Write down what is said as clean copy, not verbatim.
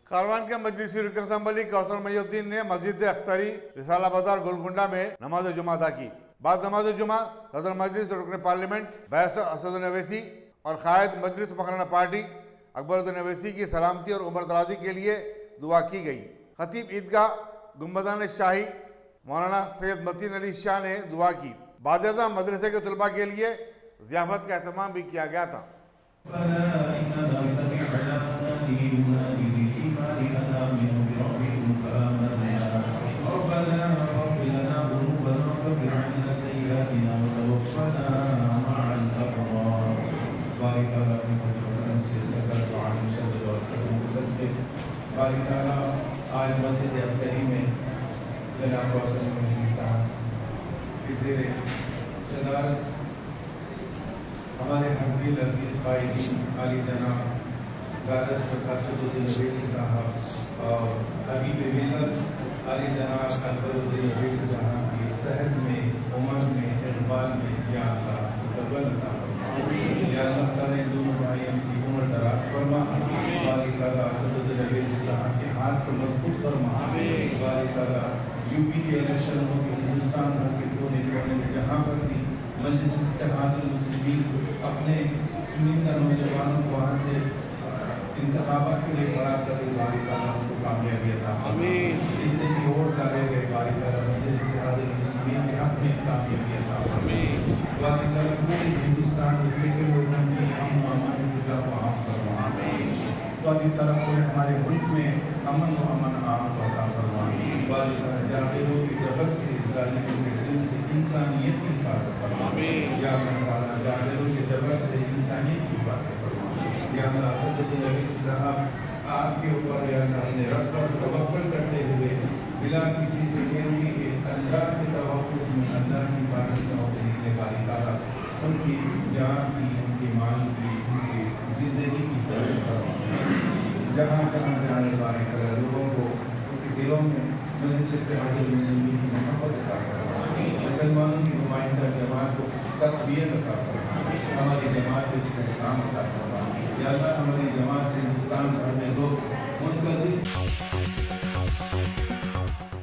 کاروان کے مجلسی رکن اسمبلی کوثر محی الدین نے مسجد اختری رسالہ بازار گولکنڈہ میں نماز جمعہ ادا کی۔ بعد نماز جمعہ صدر مجلس رکن پارلیمنٹ بیرسٹر اسد اویسی اور قائد مجلس مقررہ پارٹی اکبر الدین اویسی کی سلامتی اور عمر درازی کے لیے دعا کی گئی۔ خطیب عیدگاہ گنبدان شاہی مولانا سید متین علی شاہ نے دعا کی۔ بعد ازاں مدرسے کے طلباء کے لیے ضیافت کا اہتمام بھی کیا گیا تھا۔ باری تعالیٰ آج مسجد اختری میں جناب کوثر محی صاحب کی زیر صدارت ہمارے حمدیل عزیز قائدین علی جناب بیرسٹر اسد الدین اویسی صاحب اور حبیب ملت علی جناب اکبر الدین اویسی صاحب کی صحت میں، عمر میں، اقبال میں یا اللہ متقبل عطا فرما۔ یا اللہ تعالیٰ دونوں بھائیوں کی عمر دراز فرما۔ باری تعالیٰ اسد الدین اویسی صاحب کے ہاتھ کو مضبوط فرما۔ باری تعالیٰ یوپی کے الیکشن ہو کے ہندوستان بھر کے کونے کونے میں جہاں پر بھی مجلس اتحاد المسلمین اپنے چنندہ نوجوانوں کو وہاں سے انتخابات کے لیے کھڑا کر کے باری تعالیٰ کو کامیابی عطا فرما۔ جتنے بھی ووٹ ڈالے گئے باری تعالیٰ مجلس اتحاد المسلمین کے حق میں کامیابی عطا فرما۔ باری تعالیٰ پورے ہندوستان میں سیکولرزم کی امن و امان کی فضا کو عام فرما۔ باری تعالیٰ پورے ہمارے ملک میں امن و امان عام کو عطا فرما۔ باری تعالیٰ جاہلوں کی جبر سے، ظالموں کے ظلم سے انسانیت کی حفاظت فرما۔ یا اللہ تعالیٰ جاہلوں کے جبر سے انسانیت کی حفاظت فرما۔ یا اللہ اسد الدین اویسی صاحب آپ کے اوپر یا اللہ نے رب پر توکل کرتے ہوئے بلا کسی سے کہنے کہ اللہ کے توقع میں اللہ کی حفاظت کا ہوتے نکلے۔ باری تعالیٰ ان کی جان کی، ان کی مان کی، ان کی زندگی کی حفاظت فرما۔ جہاں جہاں جانے والے تعالیٰ لوگوں کو ان کے دلوں میں مجلس اتحاد المسلمین کی محبت عطا فرما۔ مسلمانوں کی نمائندہ جماعت کو تقویت عطا فرما۔ ہماری جماعت کو استحکام عطا فرما۔ یا اللہ ہماری جماعت سے ہندوستان بھر میں لوگ منتظر